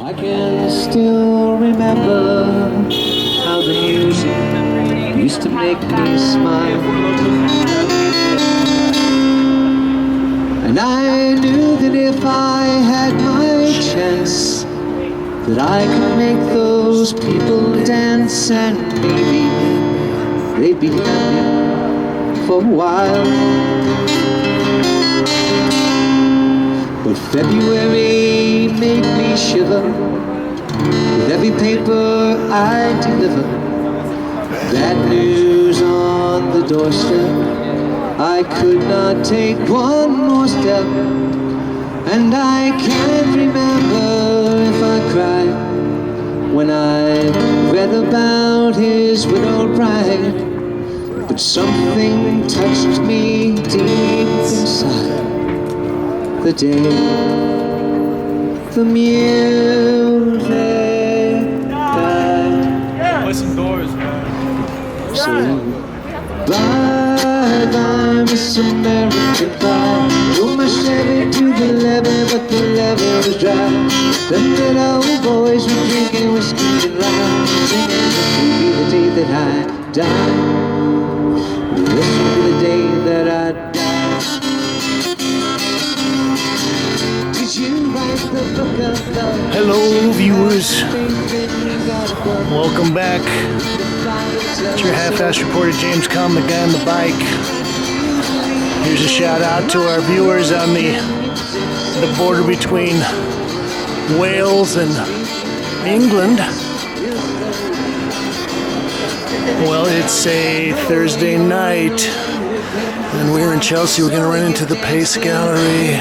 I can still remember how the music used to make me smile. And I knew that if I had my chance, that I could make those people dance, and maybe they'd be happy for a while. But February made me shiver with every paper I deliver. Bad news on the doorstep. I could not take one more step, and I can't remember if I cried when I read about his widowed bride. But something touched me deep inside the day the music died. Listen doors, man. So bye, Miss American Pie. Drove my Chevy to the levee, but the levee was dry. The little boys were drinking whiskey and lime, singing, "This will be the day that I die. This will be the day that I die." Did you write the book of love? Hello, viewers. Welcome back. It's your half-ass reporter, James Kalm, the guy on the bike. Here's a shout out to our viewers on the border between Wales and England. Well, it's a Thursday night, and we're in Chelsea. We're going to run into the Pace Gallery.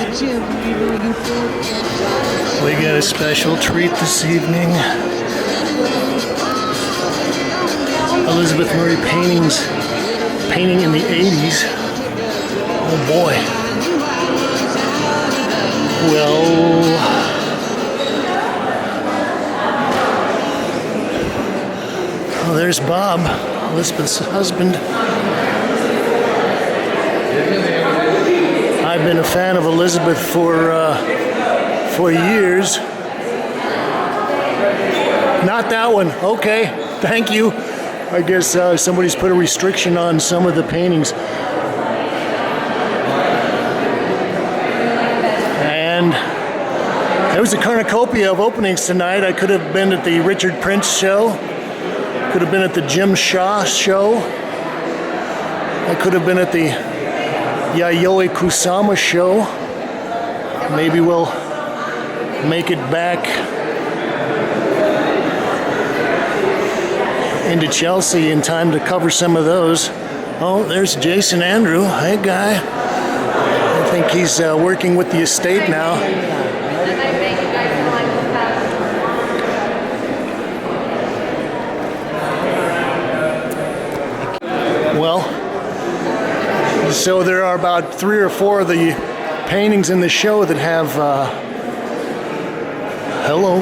We got a special treat this evening. Elizabeth Murray paintings, painting in the 80s. Oh boy. Well, oh, there's Bob, Elizabeth's husband. I've been a fan of Elizabeth for years. Not that one. Okay, thank you. I guess somebody's put a restriction on some of the paintings. And there was a cornucopia of openings tonight. I could have been at the Richard Prince show. Could have been at the Jim Shaw show. I could have been at the Yayoi Kusama show. Maybe we'll make it back into Chelsea in time to cover some of those. Oh, there's Jason Andrew. Hey, guy. I think he's working with the estate now. Well, so there are about 3 or 4 of the paintings in the show that have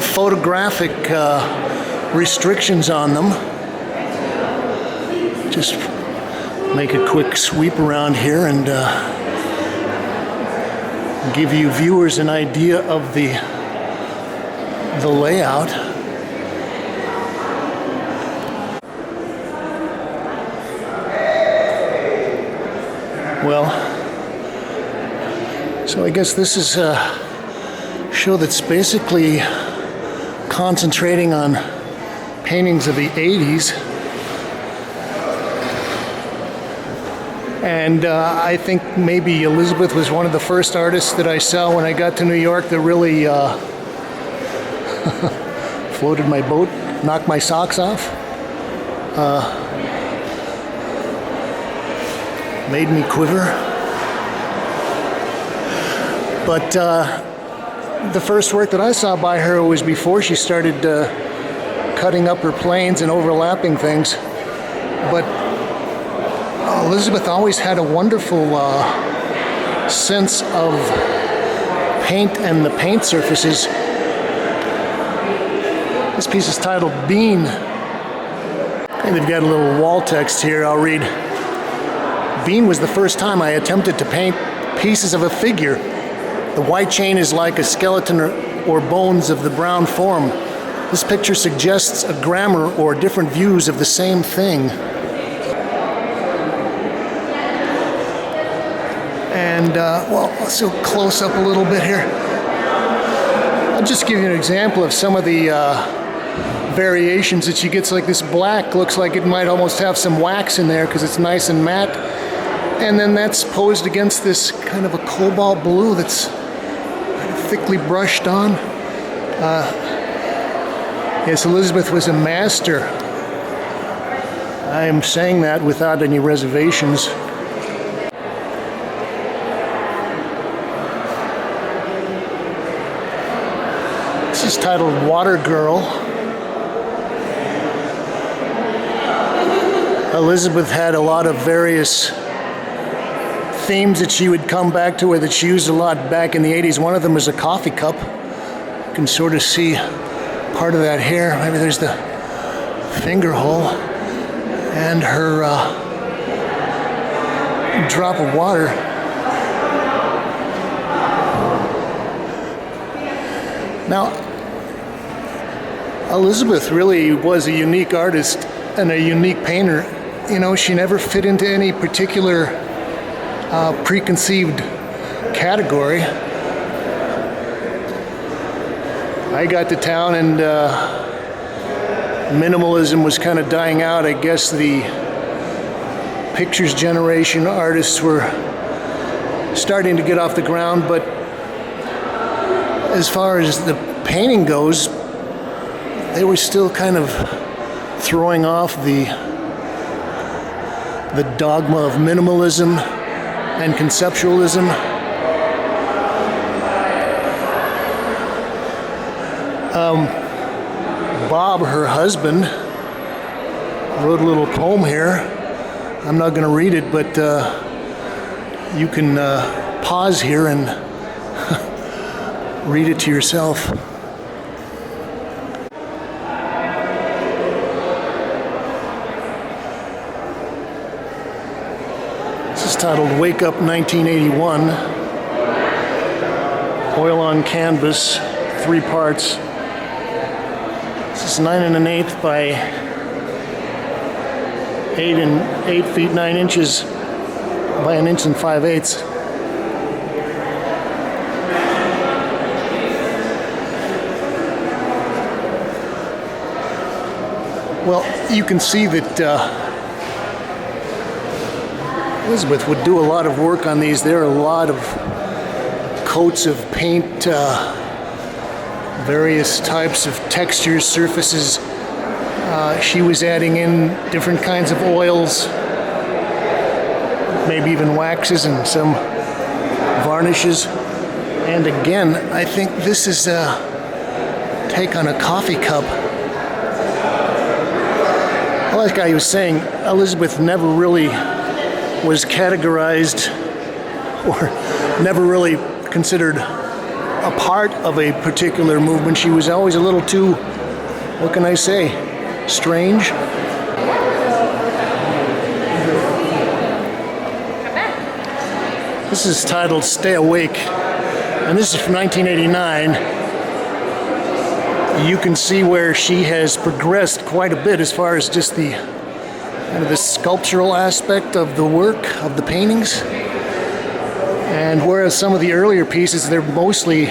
photographic restrictions on them. Just make a quick sweep around here and give you viewers an idea of the layout. Well, so I guess this is a show that's basically concentrating on paintings of the 80s. And I think maybe Elizabeth was one of the first artists that I saw when I got to New York that really floated my boat, knocked my socks off, made me quiver. But the first work that I saw by her was before she started cutting up her planes and overlapping things. But Elizabeth always had a wonderful sense of paint and the paint surfaces. This piece is titled Bean. And they've got a little wall text here I'll read. Bean was the first time I attempted to paint pieces of a figure. The white chain is like a skeleton or bones of the brown form. This picture suggests a grammar or different views of the same thing. And, well, let's go close up a little bit here. I'll just give you an example of some of the variations that she gets. Like this black looks like it might almost have some wax in there because it's nice and matte. And then that's posed against this kind of a cobalt blue that's thickly brushed on. Yes, Elizabeth was a master. I am saying that without any reservations. This is titled Water Girl. Elizabeth had a lot of various themes that she would come back to, or that she used a lot back in the 80s. One of them was a coffee cup. You can sort of see part of that here. Maybe there's the finger hole and her drop of water. Now, Elizabeth really was a unique artist and a unique painter. You know, she never fit into any particular preconceived category. I got to town and minimalism was kind of dying out. I guess the pictures generation artists were starting to get off the ground, but as far as the painting goes, they were still kind of throwing off the dogma of minimalism and conceptualism. Bob, her husband, wrote a little poem here. I'm not going to read it, but you can pause here and read it to yourself. Titled Wake Up 1981. Oil on canvas, 3 parts. This is 9 1/8 by 8 feet 9 inches by 1 5/8 inches. Well, you can see that Elizabeth would do a lot of work on these. There are a lot of coats of paint, various types of textures, surfaces. She was adding in different kinds of oils, maybe even waxes and some varnishes. And again, I think this is a take on a coffee cup. Like I was saying, Elizabeth never really was categorized or never really considered a part of a particular movement. She was always a little too, what can I say, strange. This is titled Stay Awake, and this is from 1989. You can see where she has progressed quite a bit as far as just the kind of the sculptural aspect of the work, of the paintings. And whereas some of the earlier pieces, they're mostly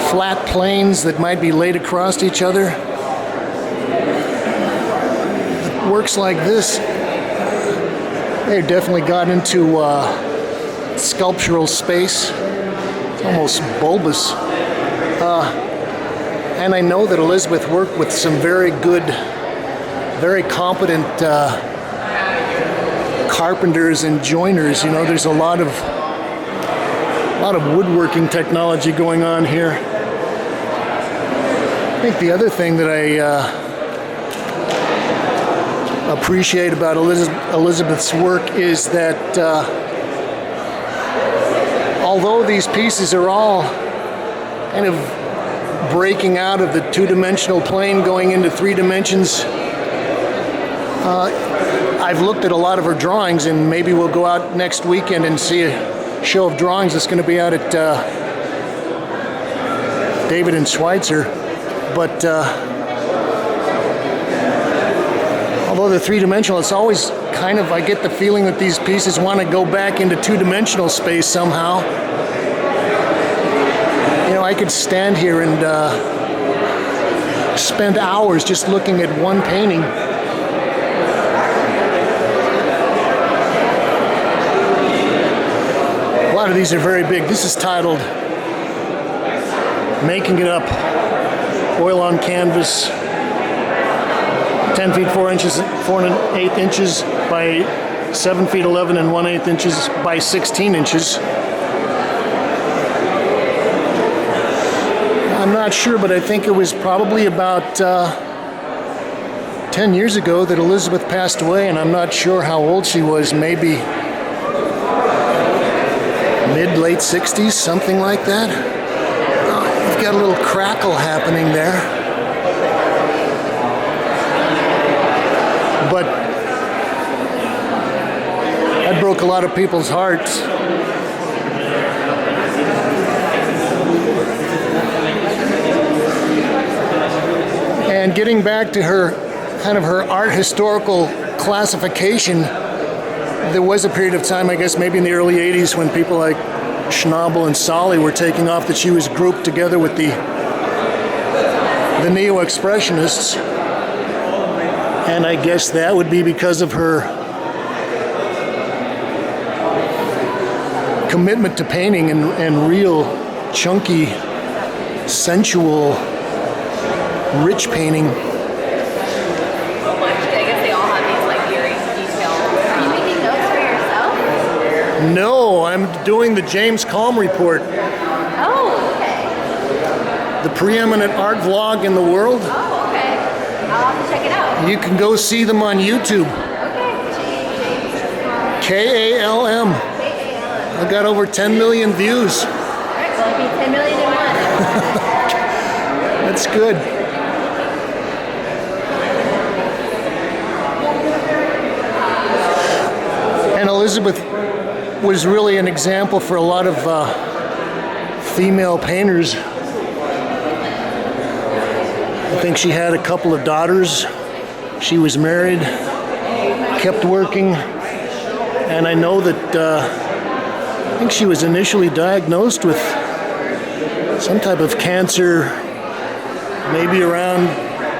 flat planes that might be laid across each other. Works like this, they definitely got into sculptural space. It's almost bulbous. And I know that Elizabeth worked with some very good, very competent carpenters and joiners. You know, there's a lot of woodworking technology going on here. I think the other thing that I appreciate about Elizabeth's work is that although these pieces are all kind of breaking out of the two-dimensional plane going into 3 dimensions, I've looked at a lot of her drawings, and maybe we'll go out next weekend and see a show of drawings that's going to be out at David and Schweitzer, but although they're three-dimensional, it's always kind of, I get the feeling that these pieces want to go back into two-dimensional space somehow. You know, I could stand here and spend hours just looking at one painting. A lot of these are very big. This is titled Making It Up, oil on canvas, 10 feet 4 inches, 4 1/8 inches by 7 feet 11 and 1/8 inches by 16 inches. I'm not sure, but I think it was probably about 10 years ago that Elizabeth passed away, and I'm not sure how old she was, maybe mid-late 60s, something like that. You've got a little crackle happening there. But that broke a lot of people's hearts. And getting back to her, kind of her art historical classification, there was a period of time, I guess maybe in the early 80s, when people like Schnabel and Solly were taking off that she was grouped together with the Neo-Expressionists. And I guess that would be because of her commitment to painting and real chunky, sensual, rich painting. I guess they all have these like eerie details. Are you making notes for yourself? No, I'm doing the James Kalm report, Oh, okay. the preeminent art vlog in the world. Oh, okay. I'll have to check it out. You can go see them on YouTube. Okay. Kalm. I got over 10 million views. All right, well, it'd be 10 million in one. That's good. And Elizabeth was really an example for a lot of female painters. I think she had a couple of daughters. She was married, kept working, and I know that I think she was initially diagnosed with some type of cancer, maybe around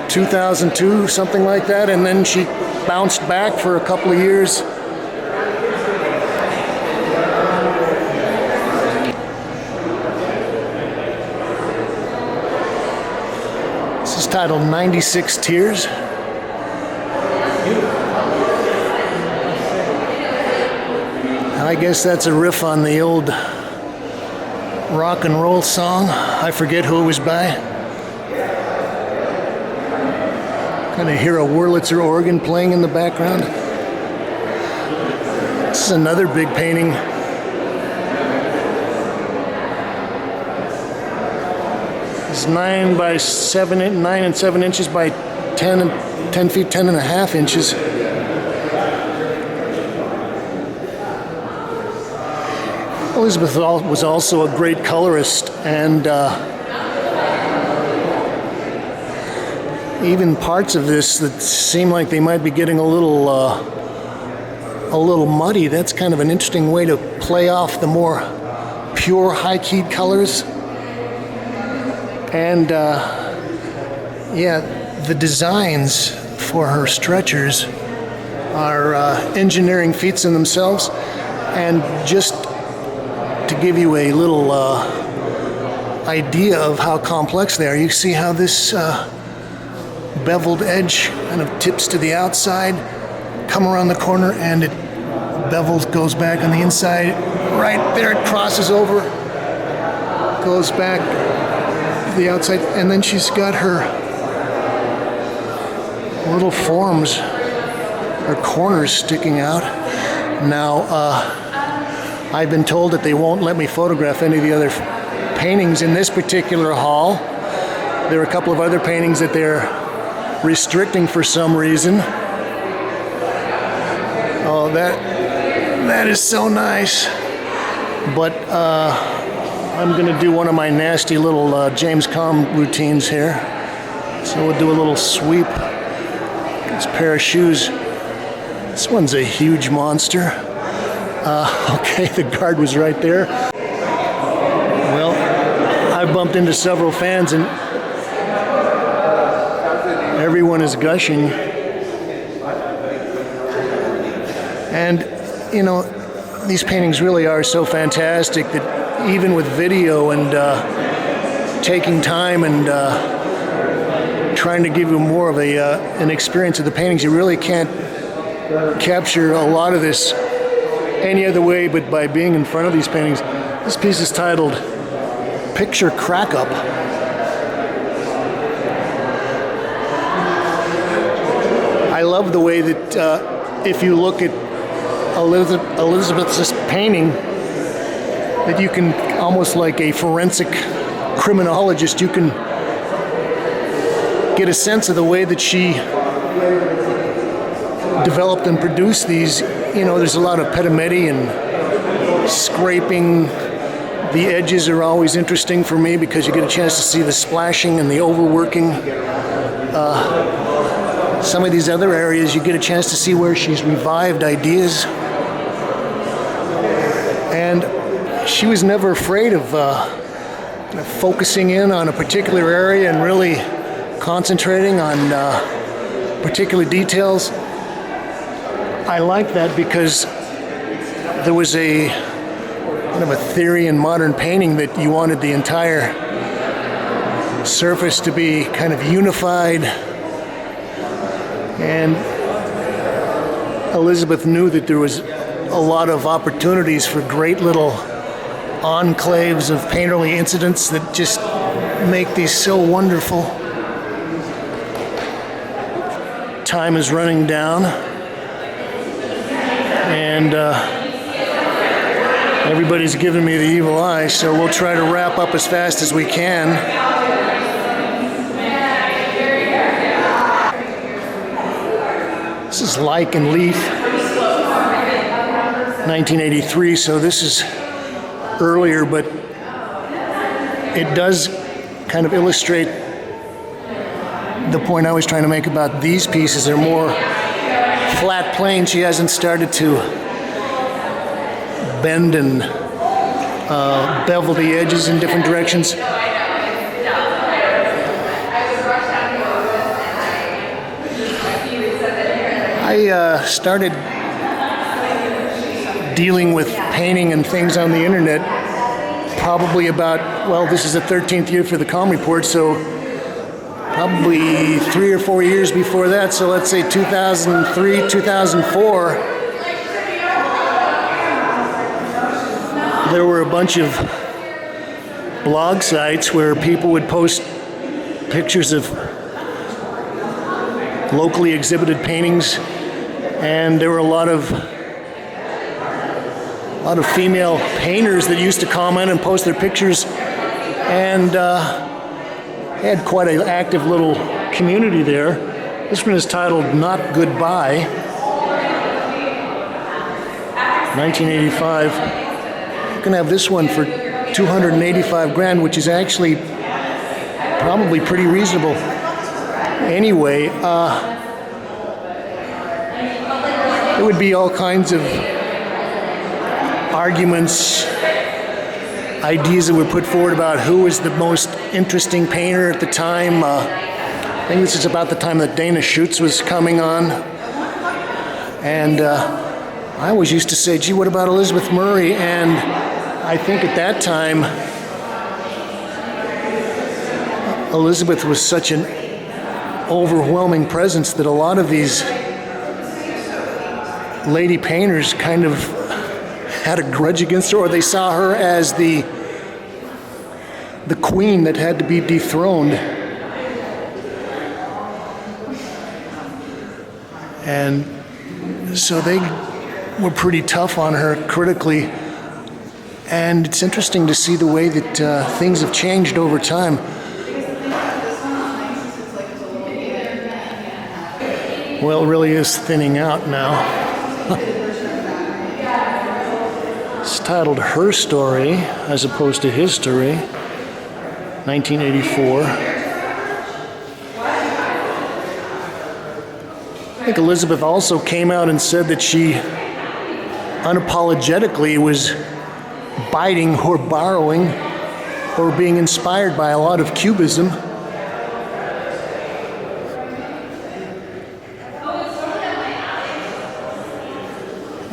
2002, something like that, and then she bounced back for a couple of years. This is titled 96 Tears. I guess that's a riff on the old rock and roll song. I forget who it was by. Kind of hear a Wurlitzer organ playing in the background. This is another big painting. It's 9 by 7, 9 and 7 inches by 10 feet 10 and a half inches. Elizabeth was also a great colorist, and even parts of this that seem like they might be getting a little muddy. That's kind of an interesting way to play off the more pure high-keyed colors. And yeah, the designs for her stretchers are engineering feats in themselves. And just to give you a little idea of how complex they are, you see how this beveled edge kind of tips to the outside, come around the corner, and it bevels, goes back on the inside. Right there it crosses over, goes back to the outside, and then she's got her little forms, her corners sticking out. Now, I've been told that they won't let me photograph any of the other paintings in this particular hall. There are a couple of other paintings that they're restricting for some reason. Oh, that is so nice. But I'm going to do one of my nasty little James Kalm routines here. So we'll do a little sweep. This pair of shoes. This one's a huge monster. Okay, the guard was right there. Well, I've bumped into several fans and everyone is gushing. And, you know, these paintings really are so fantastic that even with video and taking time and trying to give you more of an experience of the paintings, you really can't capture a lot of this any other way but by being in front of these paintings. This piece is titled Picture Crack Up. I love the way that if you look at Elizabeth's painting, that you can, almost like a forensic criminologist, you can get a sense of the way that she developed and produced these. You know, there's a lot of pedometti and scraping. The edges are always interesting for me because you get a chance to see the splashing and the overworking. Some of these other areas, you get a chance to see where she's revived ideas. And she was never afraid of focusing in on a particular area and really concentrating on particular details. I like that because there was a kind of a theory in modern painting that you wanted the entire surface to be kind of unified. And Elizabeth knew that there was a lot of opportunities for great little enclaves of painterly incidents that just make these so wonderful. Time is running down, and everybody's giving me the evil eye, so we'll try to wrap up as fast as we can. This is Like and Leaf, 1983, so this is earlier, but it does kind of illustrate the point I was trying to make about these pieces. They're more flat plane. She hasn't started to bend and bevel the edges in different directions. I started dealing with painting and things on the internet probably about, well, this is the 13th year for the Kalm Report, so probably 3 or 4 years before that. So let's say 2003, 2004, there were a bunch of blog sites where people would post pictures of locally exhibited paintings, and there were a lot of female painters that used to comment and post their pictures, and had quite an active little community there. This one is titled Not Goodbye, 1985. You can have this one for $285,000, which is actually probably pretty reasonable. Anyway, there would be all kinds of arguments, ideas that were put forward about who was the most interesting painter at the time. I think this is about the time that Dana Schutz was coming on. And I always used to say, gee, what about Elizabeth Murray? And I think at that time, Elizabeth was such an overwhelming presence that a lot of these lady painters kind of had a grudge against her, or they saw her as the queen that had to be dethroned. And so they were pretty tough on her critically. And it's interesting to see the way that things have changed over time. Well, it really is thinning out now. It's titled Her Story as opposed to His Story, 1984. I think Elizabeth also came out and said that she unapologetically was biting or borrowing or being inspired by a lot of Cubism.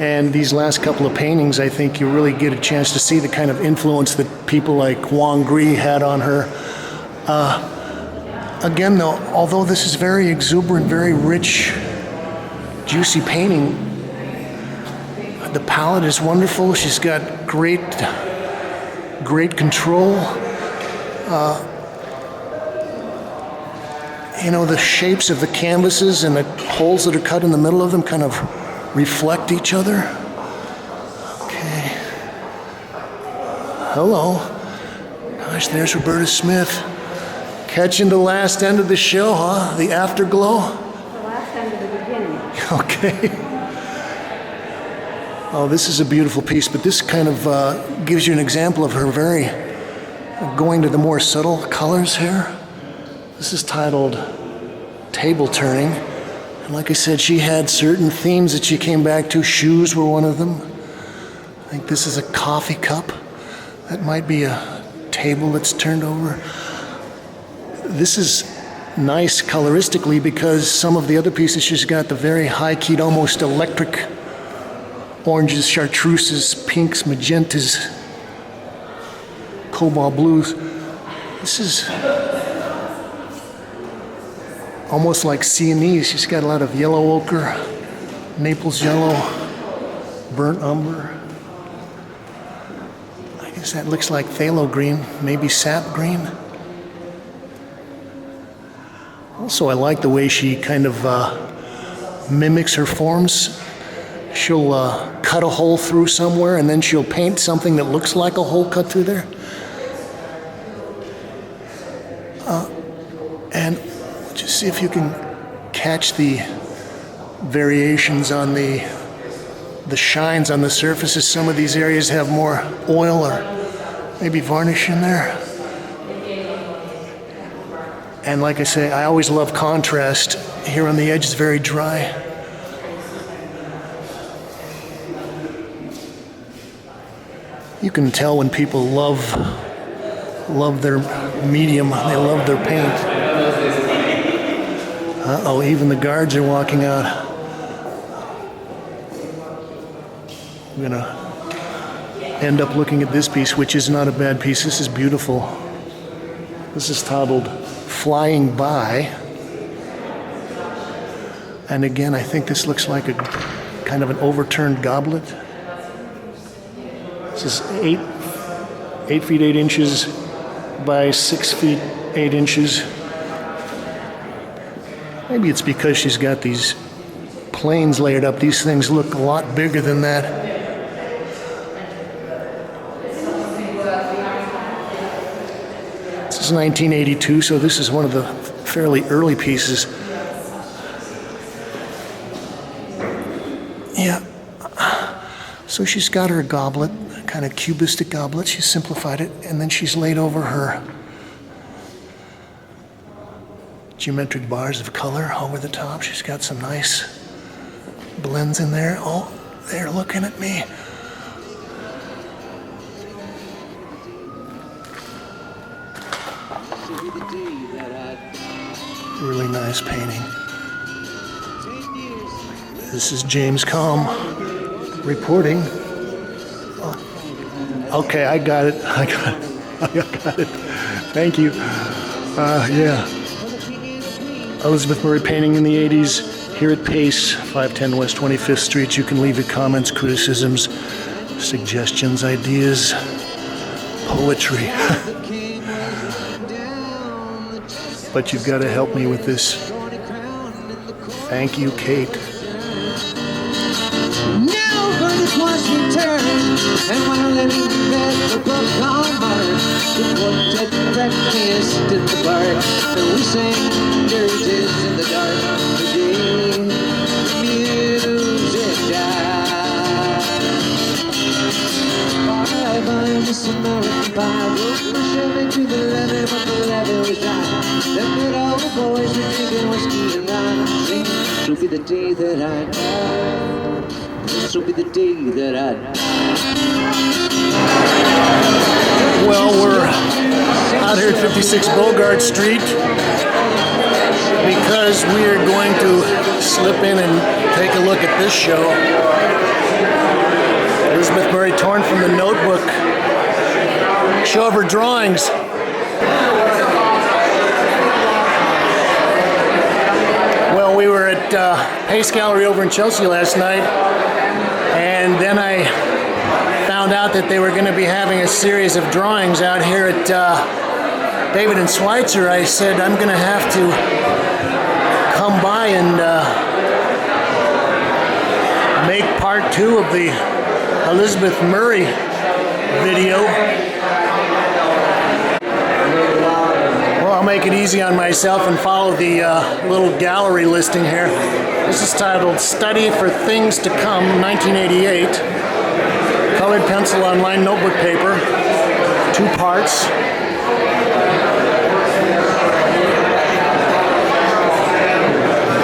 And these last couple of paintings, I think you really get a chance to see the kind of influence that people like Wang Gri had on her. Again, though, although this is very exuberant, very rich, juicy painting, the palette is wonderful. She's got great control. The shapes of the canvases and the holes that are cut in the middle of them kind of reflect each other. Okay. Hello. Gosh, there's Roberta Smith. Catching the last end of the show, huh? The afterglow? The last end of the beginning. Okay. Oh, this is a beautiful piece, but this kind of gives you an example of her going to the more subtle colors here. This is titled Table Turning. And like I said, she had certain themes that she came back to. Shoes were one of them. I think this is a coffee cup. That might be a table that's turned over. This is nice coloristically because some of the other pieces, she's got the very high-keyed, almost electric oranges, chartreuses, pinks, magentas, cobalt blues. This is almost like Sienese. She's got a lot of yellow ochre, Naples yellow, burnt umber. I guess that looks like phthalo green, maybe sap green. Also, I like the way she kind of mimics her forms. She'll cut a hole through somewhere and then she'll paint something that looks like a hole cut through there. And just see if you can catch the variations on the shines on the surfaces. Some of these areas have more oil or maybe varnish in there. And like I say, I always love contrast. Here on the edge it's very dry. You can tell when people love their medium, they love their paint. Uh-oh, even the guards are walking out. I'm gonna end up looking at this piece, which is not a bad piece. This is beautiful. This is titled Flying By. And again, I think this looks like a kind of an overturned goblet. This is 8 feet 8 inches by 6 feet 8 inches. Maybe it's because she's got these planes layered up. These things look a lot bigger than that. This is 1982, so this is one of the fairly early pieces. Yeah. So she's got her goblet, kind of cubistic goblet. She's simplified it, and then she's laid over her geometric bars of color over the top. She's got some nice blends in there. Oh, they're looking at me. Really nice painting. This is James Kalm reporting. Oh. Okay, I got it. I got it. Thank you. Yeah. Elizabeth Murray painting in the 80s here at Pace, 510 West 25th Street. You can leave your comments, criticisms, suggestions, ideas, poetry. But you've got to help me with this. Thank you, Kate. Now verdict was returned, and while living bed the book on Mars, the quartet practiced in the park, and we sang dirges in the dark. The day the music died. drinking whiskey and rye, singing, this will be the day that I die. This will be the day that I die. Well, we're out here at 56 Bogart Street because we are going to slip in and take a look at this show. Elizabeth Murray torn from the Notebook. Show of her drawings. Well, we were at Pace Gallery over in Chelsea last night, and then I found out that they were going to be having a series of drawings out here at David and Schweitzer. I said, I'm going to have to come by and make part 2 of the Elizabeth Murray video. Well, I'll make it easy on myself and follow the little gallery listing here. This is titled Study for Things to Come, 1988. Colored pencil on lined notebook paper, 2 parts.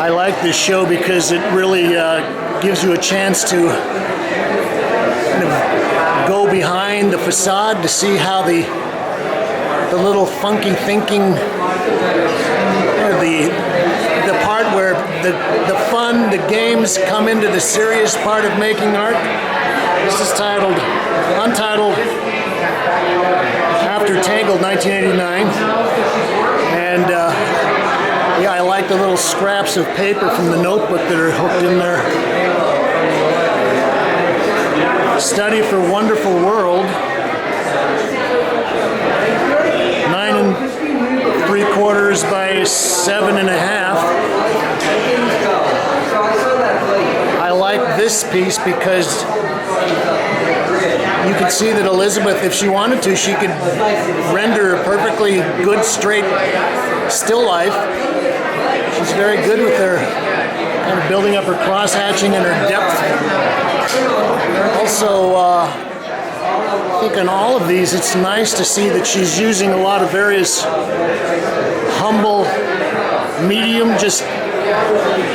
I like this show because it really gives you a chance to kind of go behind the facade to see how the little funky thinking, or the part where the fun, the games come into the serious part of making art. This is untitled, After Tangled, 1989. And yeah, I like the little scraps of paper from the notebook that are hooked in there. Study for Wonderful World, 9 3/4 by 7.5. I like this piece because you can see that Elizabeth, if she wanted to, she could render a perfectly good, straight still life. She's very good with her kind of building up her cross-hatching and her depth. Also, I think in all of these, it's nice to see that she's using a lot of various humble, medium, just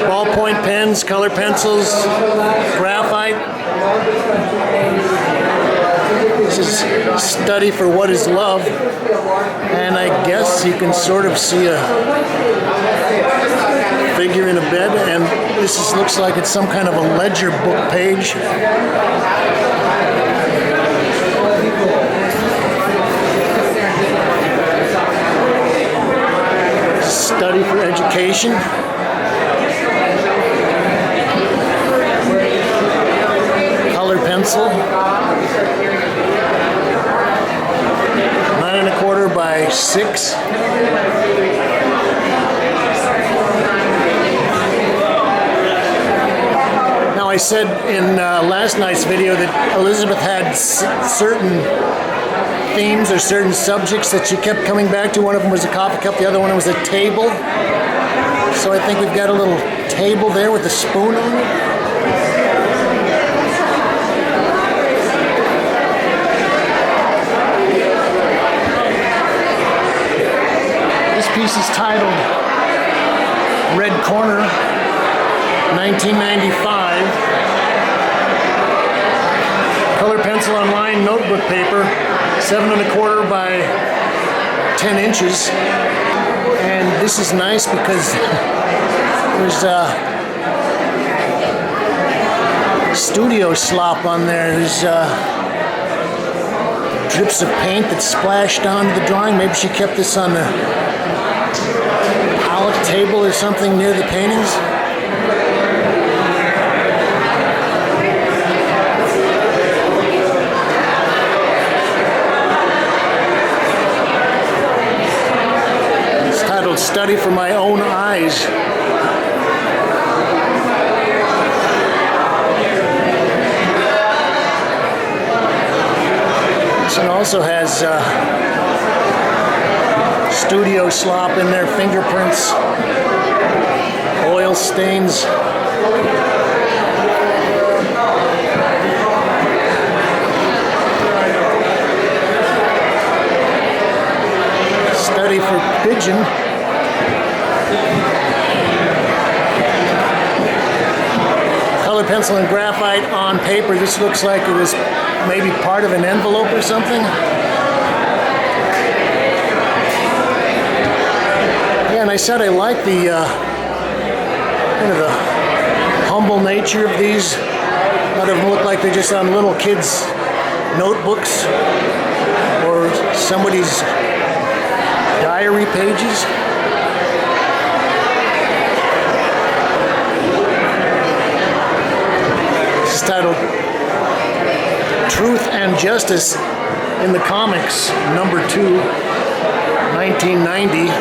ballpoint pens, color pencils, graphite. This is Study for What is Love, and I guess you can sort of see a figure in a bed, and this looks like it's some kind of a ledger book page. Study for Education. Color pencil. 9 1/4 by 6. Now, I said in last night's video that Elizabeth had certain themes or certain subjects that she kept coming back to. One of them was a coffee cup, the other one was a table. So I think we've got a little table there with a spoon on it. This piece is titled Red Corner, 1995. Color pencil on lined notebook paper, 7 1/4 by 10 inches. And this is nice because there's studio slop on there. There's drips of paint that splashed onto the drawing. Maybe she kept this on the palette table or something near the paintings. Study for My Own Eyes. This one also has studio slop in there, fingerprints, oil stains. Study for Pigeon. pencil and graphite on paper. This looks like it was maybe part of an envelope or something. Yeah, and I said I like the kind of the humble nature of these. A lot of them look like they're just on little kids' notebooks or somebody's diary pages. This is titled Truth and Justice in the Comics, number 2, 1990.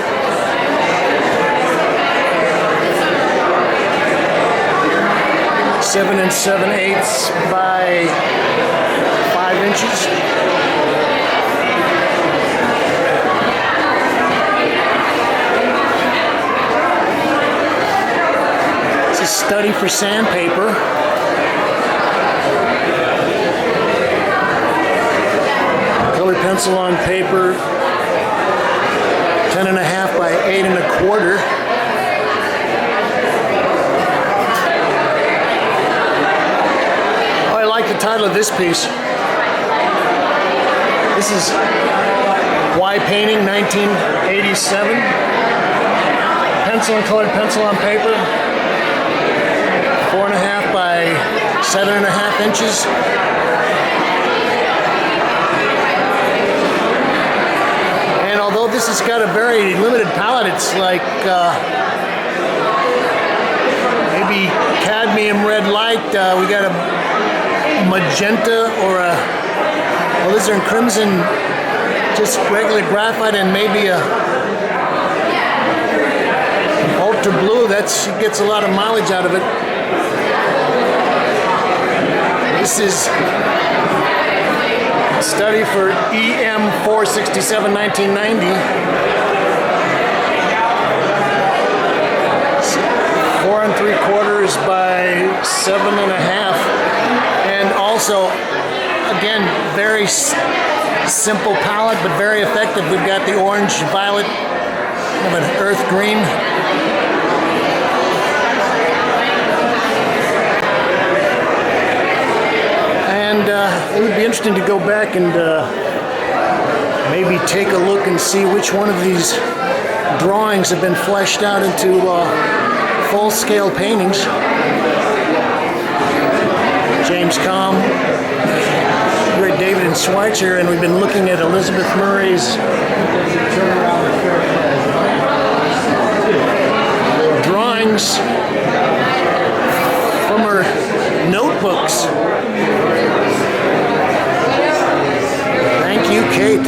Seven and 7/8 by 5 inches. It's a study for sandpaper. Colored pencil on paper, 10.5 by 8.25. The title of this piece. This is Why Painting, 1987. Pencil and colored pencil on paper, 4.5 by 7.5 inches. And although this has got a very limited palette, it's like maybe cadmium red light. We got a magenta or a, well, these are in crimson, just regular graphite, and maybe a ultra blue. She gets a lot of mileage out of it. This is a study for EM 467 1990. 4 3/4 by 7.5. And also, again, very simple palette, but very effective. We've got the orange, violet, kind of an earth green. And it would be interesting to go back and maybe take a look and see which one of these drawings have been fleshed out into full-scale paintings. James Kalm, great David and Schweitzer, and we've been looking at Elizabeth Murray's drawings from her notebooks. Thank you, Kate.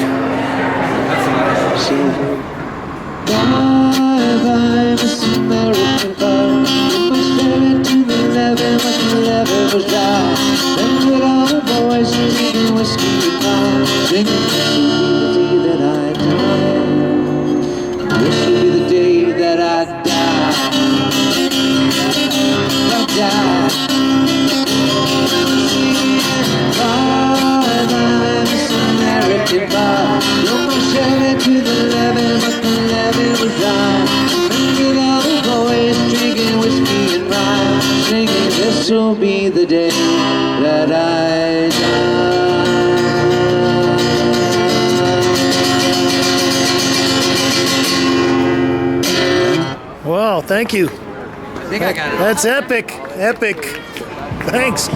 Bye-bye, Miss American Pie. Straight into the levee, but the levee was dry. Then with all the boys drinking whiskey and pie, singing, "This will be the day that I die. This will be the day that I die. I die." Bye-bye, Miss American Pie. You're my Chevy to the levee, but the levee was dry. And with all the boys drinking whiskey and rye, singing, "This will be the day that I die." Wow, thank you. I think I got it. That's epic, epic. Thanks.